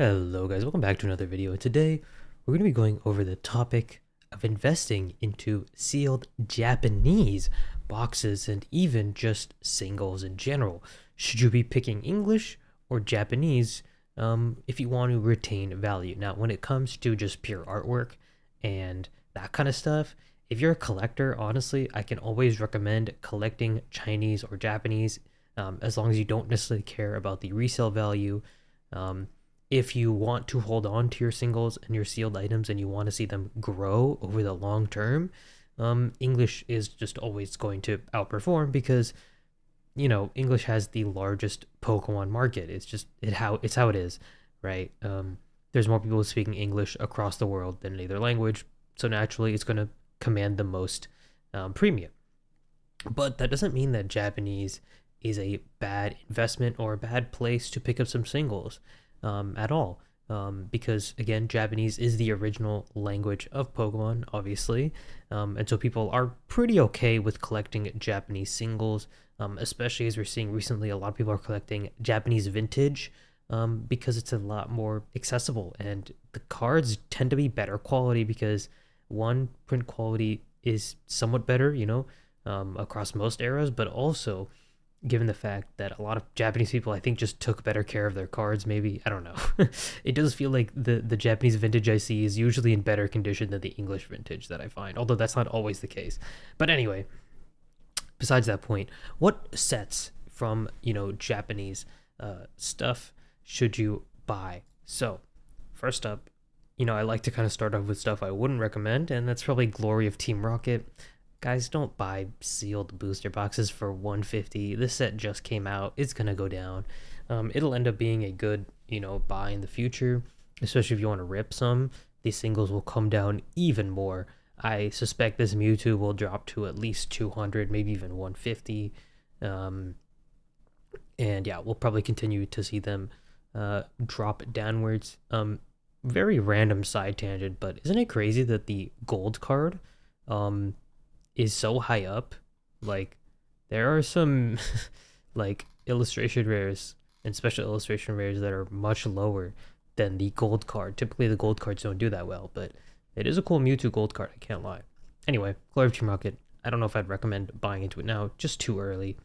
Hello guys, welcome back to another video. Today we're going to be going over the topic of investing into sealed Japanese boxes and even just singles in general. Should you be picking English or Japanese if you want to retain value? Now when it comes to just pure artwork and that kind of stuff, if you're a collector, honestly, I can always recommend collecting Chinese or Japanese as long as you don't necessarily care about the resale value. Um, if you want to hold on to your singles and your sealed items and you want to see them grow over the long term, English is just always going to outperform because English has the largest Pokemon market. It's how it is, right? There's more people speaking English across the world than any other language, so naturally it's going to command the most premium. But that doesn't mean that Japanese is a bad investment or a bad place to pick up some singles at all. Because again, Japanese is the original language of Pokemon, obviously, and so people are pretty okay with collecting Japanese singles, especially as we're seeing recently. A lot of people are collecting Japanese vintage because it's a lot more accessible, and the cards tend to be better quality because one, print quality is somewhat better, across most eras, but also given the fact that a lot of Japanese people, I think, just took better care of their cards. Maybe, I don't know. It does feel like the Japanese vintage I see is usually in better condition than the English vintage that I find, although that's not always the case. But anyway, besides that point, what sets from Japanese stuff should you buy? So first up, I like to kind of start off with stuff I wouldn't recommend, and that's probably Glory of Team Rocket. Guys, don't buy sealed booster boxes for 150. This set just came out. It's gonna go down. It'll end up being a good, buy in the future, especially if you want to rip some. These singles will come down even more. I suspect this Mewtwo will drop to at least 200, maybe even 150. And yeah, we'll probably continue to see them drop downwards. Very random side tangent, but isn't it crazy that the gold card is so high up? Like, there are some like illustration rares and special illustration rares that are much lower than the gold card. Typically the gold cards don't do that well, but it is a cool Mewtwo gold card, I can't lie. Anyway, Glory of Team Rocket, I don't know if I'd recommend buying into it now, just too early.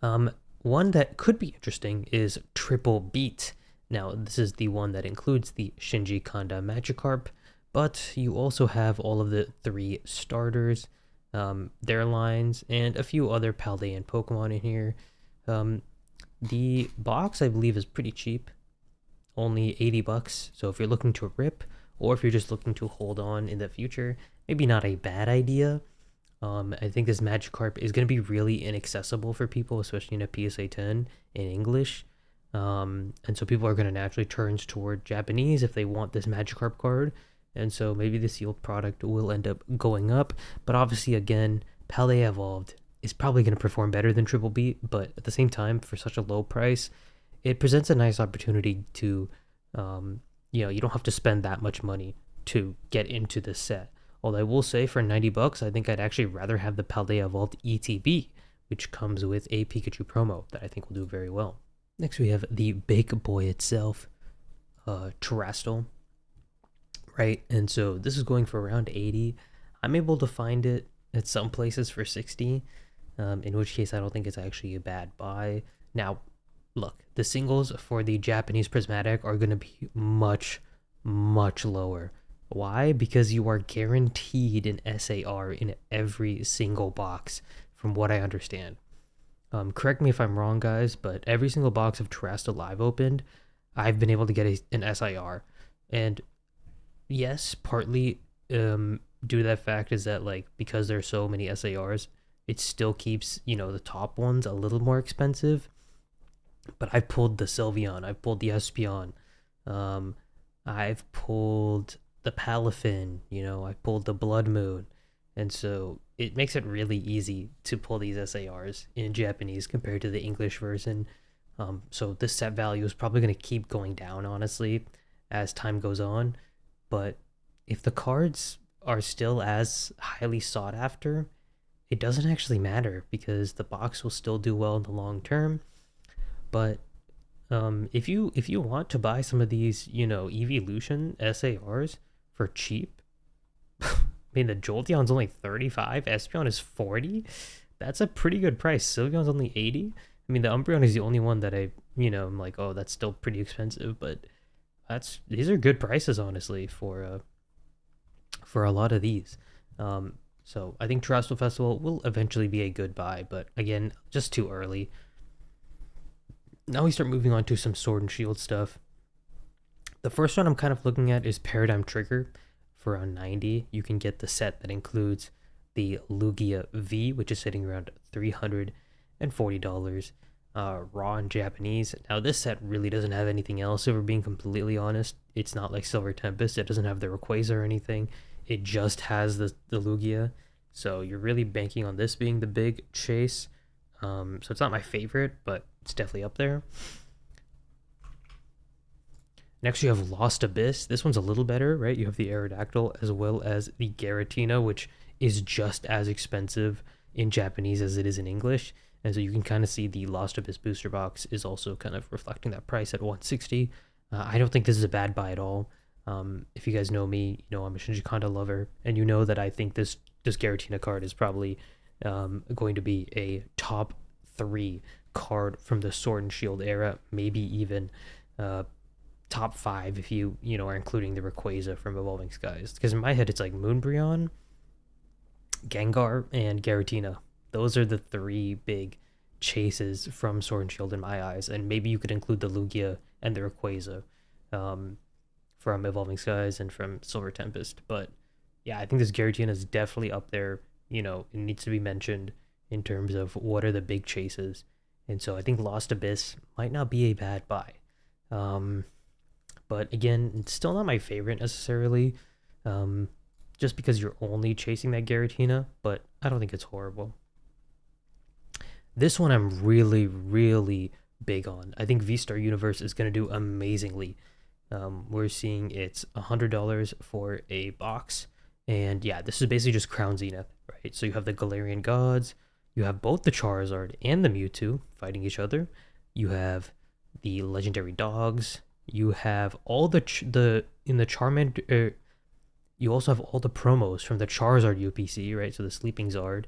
One that could be interesting is Triple Beat. Now, this is the one that includes the Shinji Kanda Magikarp, but you also have all of the three starters, their lines, and a few other Paldean Pokemon in here. The box, I believe, is pretty cheap, only 80 bucks. So if you're looking to rip, or if you're just looking to hold on in the future, maybe not a bad idea. I think this Magikarp is going to be really inaccessible for people, especially in a PSA 10 in English. And so people are going to naturally turn toward Japanese if they want this Magikarp card. And so maybe the sealed product will end up going up. But obviously, again, Paldea Evolved is probably going to perform better than Triple Beat. But at the same time, for such a low price, it presents a nice opportunity to, you don't have to spend that much money to get into this set. Although I will say for 90 bucks, I think I'd actually rather have the Paldea Evolved ETB, which comes with a Pikachu promo that I think will do very well. Next, we have the big boy itself, Terastal, right? And so this is going for around 80. I'm able to find it at some places for 60, in which case I don't think it's actually a bad buy. Now, look, the singles for the Japanese Prismatic are going to be much, much lower. Why? Because you are guaranteed an SAR in every single box, from what I understand. Correct me if I'm wrong, guys, but every single box of Terastal Live opened, I've been able to get an SIR. And yes, partly due to that fact is that, like, because there's so many SARs, it still keeps, the top ones a little more expensive. But I've pulled the Sylveon, I've pulled the Espeon, I've pulled the Palafin, I pulled the Blood Moon. And so it makes it really easy to pull these SARs in Japanese compared to the English version. So this set value is probably going to keep going down, honestly, as time goes on. But if the cards are still as highly sought after, it doesn't actually matter because the box will still do well in the long term. But If you want to buy some of these, Evolution SARs for cheap, I mean the Jolteon's only 35, Espeon is 40. That's a pretty good price. Sylveon's only 80. I mean the Umbreon is the only one that I'm like, oh, that's still pretty expensive, but these are good prices honestly for a lot of these. So I think Terrestrial Festival will eventually be a good buy, but again, just too early. Now we start moving on to some Sword and Shield stuff. The first one I'm kind of looking at is Paradigm Trigger. For around 90, you can get the set that includes the Lugia V, which is sitting around $340, raw in Japanese. Now this set really doesn't have anything else, if we're being completely honest. It's not like Silver Tempest, it doesn't have the Rayquaza or anything. It just has the Lugia, so you're really banking on this being the big chase. So it's not my favorite, but it's definitely up there. Next, you have Lost Abyss. This one's a little better, right? You have the Aerodactyl as well as the Garatina, which is just as expensive in Japanese as it is in English. And so you can kind of see the Lost Abyss booster box is also kind of reflecting that price at 160. I don't think this is a bad buy at all. If you guys know me, you know I'm a Shinji Kanda lover, and you know that I think this Garatina card is probably going to be a top 3 card from the Sword and Shield era, maybe even top 5 if you are including the Rayquaza from Evolving Skies. Because in my head, it's like Moonbreon, Gengar, and Garatina. Those are the 3 big chases from Sword and Shield in my eyes, and maybe you could include the Lugia and the Rayquaza from Evolving Skies and from Silver Tempest. But yeah, I think this Garatina is definitely up there. It needs to be mentioned in terms of what are the big chases. And so I think Lost Abyss might not be a bad buy. But again, it's still not my favorite necessarily, just because you're only chasing that Garatina, but I don't think it's horrible. This one I'm really, really big on. I think V-Star Universe is going to do amazingly. We're seeing it's $100 for a box. And yeah, this is basically just Crown Zenith, right? So you have the Galarian Gods, you have both the Charizard and the Mewtwo fighting each other. You have the legendary dogs. You have all in the Charmander. You also have all the promos from the Charizard UPC, right? So the Sleeping Zard.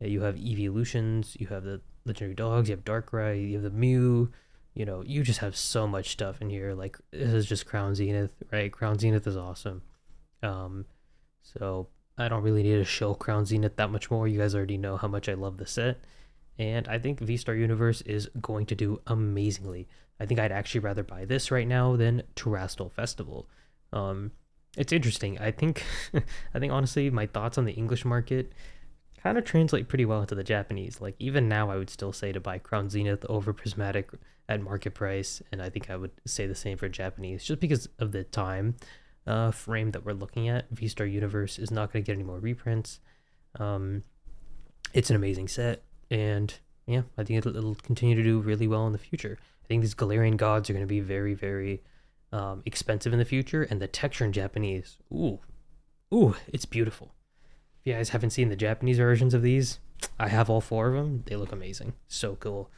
You have Evolutions. You have the legendary dogs. You have Darkrai. You have the Mew. You just have so much stuff in here. Like, this is just Crown Zenith, right? Crown Zenith is awesome. So I don't really need to show Crown Zenith that much more. You guys already know how much I love the set. And I think V-Star Universe is going to do amazingly. I think I'd actually rather buy this right now than Terrestrial Festival. It's interesting. I think honestly, my thoughts on the English market kind of translate pretty well into the Japanese. Like, even now, I would still say to buy Crown Zenith over Prismatic at market price, and I think I would say the same for Japanese, just because of the time frame that we're looking at. V-Star Universe is not going to get any more reprints. It's an amazing set, and yeah, I think it'll continue to do really well in the future. I think these Galarian Gods are going to be very, very expensive in the future, and the texture in Japanese, ooh, it's beautiful. If you guys haven't seen the Japanese versions of these, I have all 4 of them. They look amazing. So cool.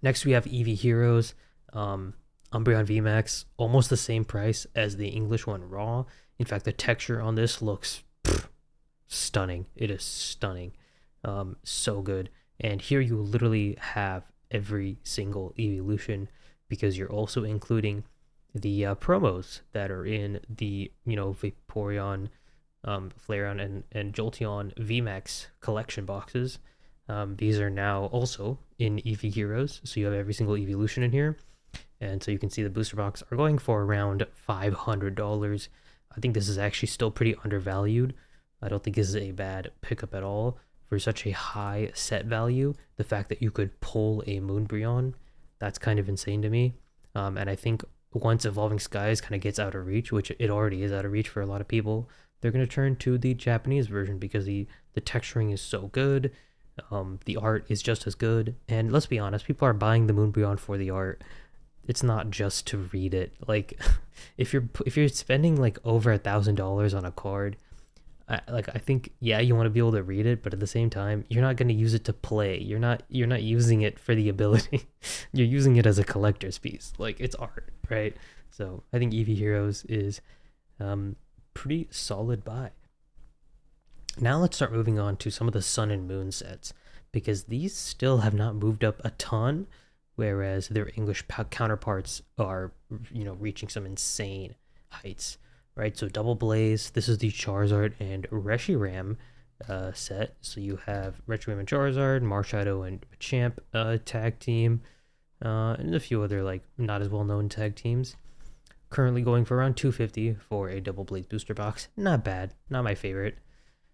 Next, we have Eevee Heroes. Umbreon VMAX, almost the same price as the English one raw. In fact, the texture on this looks stunning. It is stunning. So good. And here you literally have every single evolution, because you're also including the promos that are in the Vaporeon, Flareon, and Jolteon VMAX collection boxes. These are now also in Eevee Heroes, so you have every single evolution in here. And so you can see the booster box are going for around $500. I think this is actually still pretty undervalued. I don't think this is a bad pickup at all for such a high set value. The fact that you could pull a Moonbreon, that's kind of insane to me. And I think once Evolving Skies kind of gets out of reach, which it already is out of reach for a lot of people, they're going to turn to the Japanese version, because the texturing is so good. The art is just as good. And let's be honest, people are buying the Moonbreon for the art. It's not just to read it. Like, if you're spending like over $1,000 on a card, I think yeah, you want to be able to read it, but at the same time, you're not going to use it to play. You're not using it for the ability. You're using it as a collector's piece. Like it's art, right? So I think Eevee Heroes is um, pretty solid buy. Now let's start moving on to some of the Sun and Moon sets because these still have not moved up a ton, whereas their English counterparts are reaching some insane heights, right? So Double Blaze, this is the Charizard and Reshiram set. So you have Reshiram and Charizard, Marshadow and Machamp tag team, and a few other like not as well known tag teams. Currently going for around 250 for a Double Blaze booster box. Not bad, not my favorite.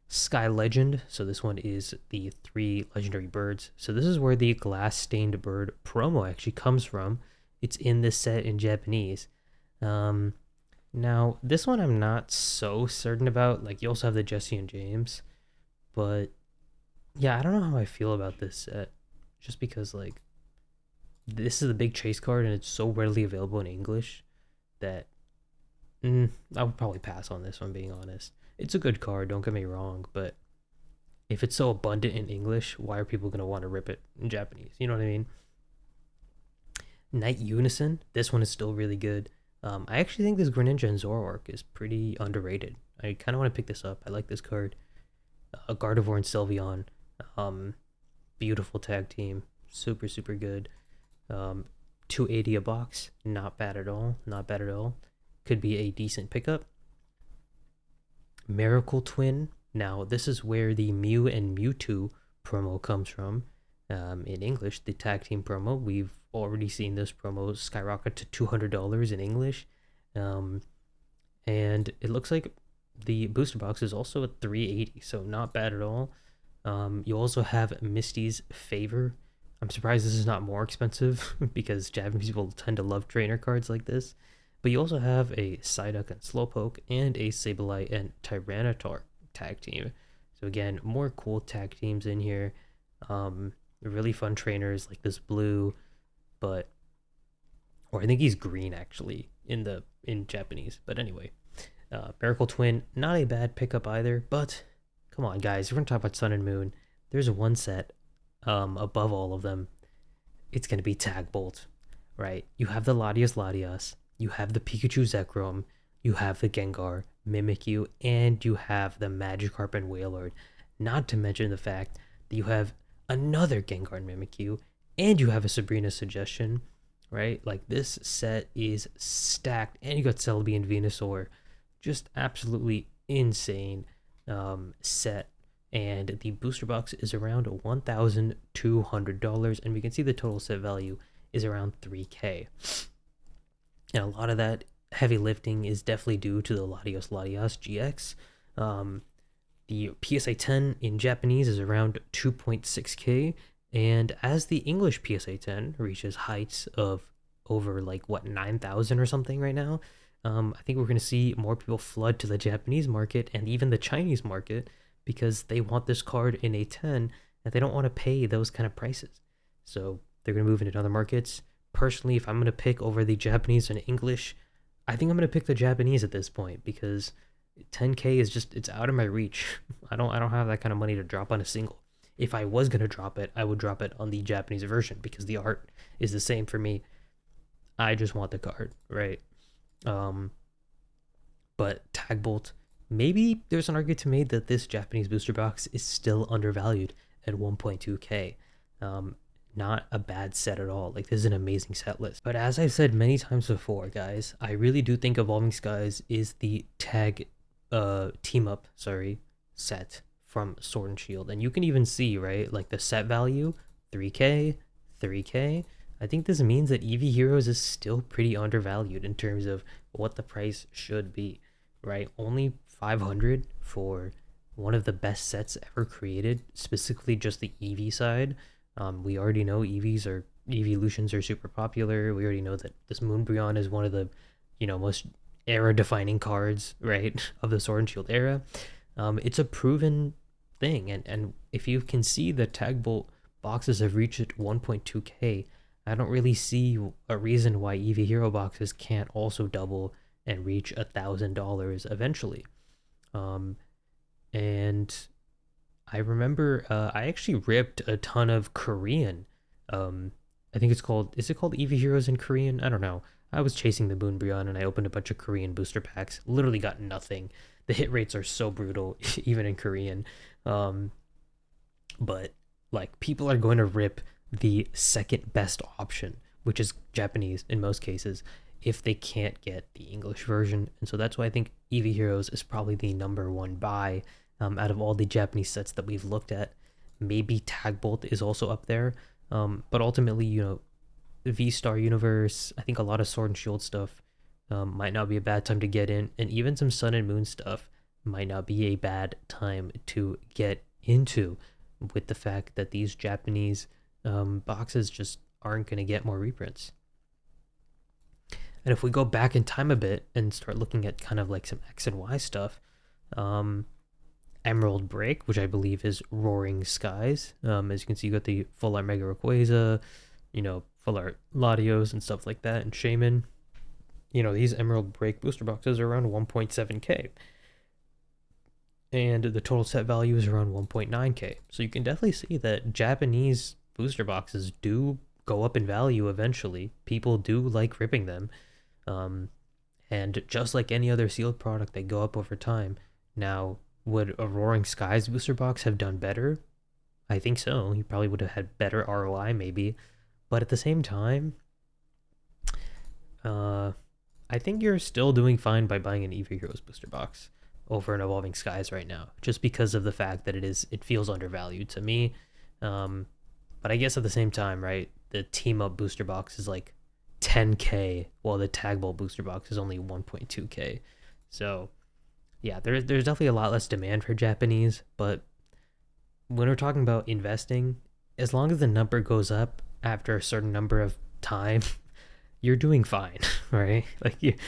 Sky Legend. So this one is the 3 legendary birds. So this is where the glass stained bird promo actually comes from. It's in this set in Japanese. Now this one I'm not so certain about. Like you also have the Jesse and James, but yeah, I don't know how I feel about this set. Just because like this is the big chase card and it's so readily available in English that I would probably pass on this one, being honest. It's a good card, don't get me wrong, but if it's so abundant in English, why are people going to want to rip it in Japanese? You know what I mean? Knight Unison, this one is still really good. I actually think this Greninja and Zoroark is pretty underrated. I kind of want to pick this up. I like this card. Gardevoir and Sylveon, beautiful tag team, super super good. 280 a box, not bad at all. Not bad at all. Could be a decent pickup. Miracle Twin. Now, this is where the Mew and Mewtwo promo comes from. In English, the tag team promo. We've already seen this promo skyrocket to $200 in English. And it looks like the booster box is also at 380, so not bad at all. You also have Misty's Favor. I'm surprised this is not more expensive because Japanese people tend to love trainer cards like this. But you also have a Psyduck and Slowpoke and a Sableye and Tyranitar tag team. So again, more cool tag teams in here. Really fun trainers like this blue, or I think he's green actually in Japanese. But anyway, Miracle Twin, not a bad pickup either. But come on, guys, we're gonna talk about Sun and Moon. There's one set above all of them. It's gonna be Tag Bolt, right? You have the Latias, you have the Pikachu Zekrom, you have the Gengar, Mimikyu, and you have the Magikarp and Wailord. Not to mention the fact that you have another Gengar and Mimikyu, and you have a Sabrina Suggestion, right? Like this set is stacked, and you got Celebi and Venusaur. Just absolutely insane set. And the booster box is around $1,200, and we can see the total set value is around 3K. And a lot of that heavy lifting is definitely due to the Latios GX. The PSA 10 in Japanese is around 2.6K, and as the English PSA 10 reaches heights of over 9,000 or something right now, I think we're going to see more people flood to the Japanese market and even the Chinese market because they want this card in a 10 and they don't want to pay those kind of prices. So they're going to move into other markets. Personally, if I'm going to pick over the Japanese and English, I think I'm going to pick the Japanese at this point because 10K is just, it's out of my reach. I don't have that kind of money to drop on a single. If I was going to drop it, I would drop it on the Japanese version because the art is the same for me. I just want the card, right? But Tag Bolt, maybe there's an argument to be made that this Japanese booster box is still undervalued at 1.2K. Not a bad set at all. Like, this is an amazing set list. But as I've said many times before, guys, I really do think Evolving Skies is the team up set from Sword and Shield. And you can even see, right, like the set value, 3K. I think this means that Eevee Heroes is still pretty undervalued in terms of what the price should be, right? Only 500 for one of the best sets ever created, specifically just the Eevee side. We already know Eeveelutions are super popular. We already know that this Moonbryon is one of the, most era-defining cards, right, of the Sword and Shield era. It's a proven thing, and if you can see the Tag Bolt boxes have reached 1.2K, I don't really see a reason why Eevee Hero boxes can't also double and reach $1,000 eventually. And I remember I actually ripped a ton of Korean. Um, I think it's called, is it called Eevee Heroes in Korean? I don't know. I was chasing the Moonbryon and I opened a bunch of Korean booster packs. Literally got nothing. The hit rates are so brutal, even in Korean. Um, but like people are going to rip the second best option, which is Japanese in most cases, if they can't get the English version. And so that's why I think Eevee Heroes is probably the number one buy out of all the Japanese sets that we've looked at. Maybe Tag Bolt is also up there, but ultimately, V Star Universe, I think a lot of Sword and Shield stuff might not be a bad time to get in, and even some Sun and Moon stuff might not be a bad time to get into, with the fact that these Japanese boxes just aren't going to get more reprints. And if we go back in time a bit and start looking at kind of like some X and Y stuff, um, Emerald Break, which I believe is Roaring Skies. As you can see, you got the full art Mega Rayquaza, full art Latios and stuff like that, and Shaman. These Emerald Break booster boxes are around 1.7k. And the total set value is around 1.9k. So you can definitely see that Japanese booster boxes do go up in value eventually. People do like ripping them. Um, and just like any other sealed product, they go up over time. Now, would a Roaring Skies booster box have done better? I think so. You probably would have had better ROI, maybe. But at the same time, uh, I think you're still doing fine by buying an Eevee Heroes booster box over an Evolving Skies right now, just because of the fact that it feels undervalued to me. But I guess at the same time, right, the team up booster box is like 10k, while the Tag Bolt booster box is only 1.2k. So yeah, there's definitely a lot less demand for Japanese, but when we're talking about investing, as long as the number goes up after a certain number of time, you're doing fine, right? Like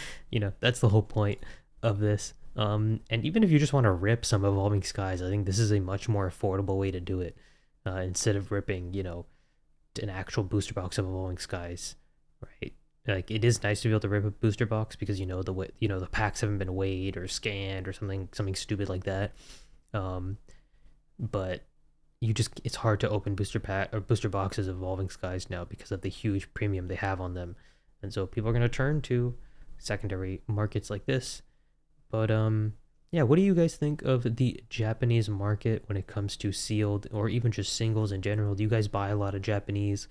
that's the whole point of this. And even if you just want to rip some Evolving Skies, I think this is a much more affordable way to do it. Instead of ripping, an actual booster box of Evolving Skies, right? Like it is nice to be able to rip a booster box because the packs haven't been weighed or scanned or something stupid like that. But it's hard to open booster pack or booster boxes of Evolving Skies now because of the huge premium they have on them, and so people are going to turn to secondary markets like this. But yeah, what do you guys think of the Japanese market when it comes to sealed or even just singles in general? Do you guys buy a lot of Japanese?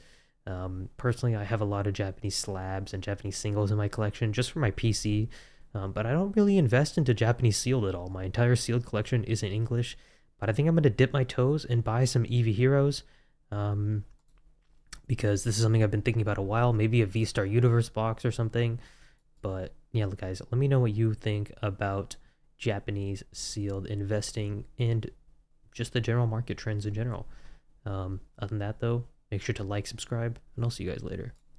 Personally, I have a lot of Japanese slabs and Japanese singles in my collection just for my PC, but I don't really invest into Japanese sealed at all. My entire sealed collection is in English, but I think I'm going to dip my toes and buy some Eevee Heroes, because this is something I've been thinking about a while. Maybe a V-Star Universe box or something. But yeah, guys, let me know what you think about Japanese sealed investing and just the general market trends in general. Other than that, though, make sure to like, subscribe, and I'll see you guys later.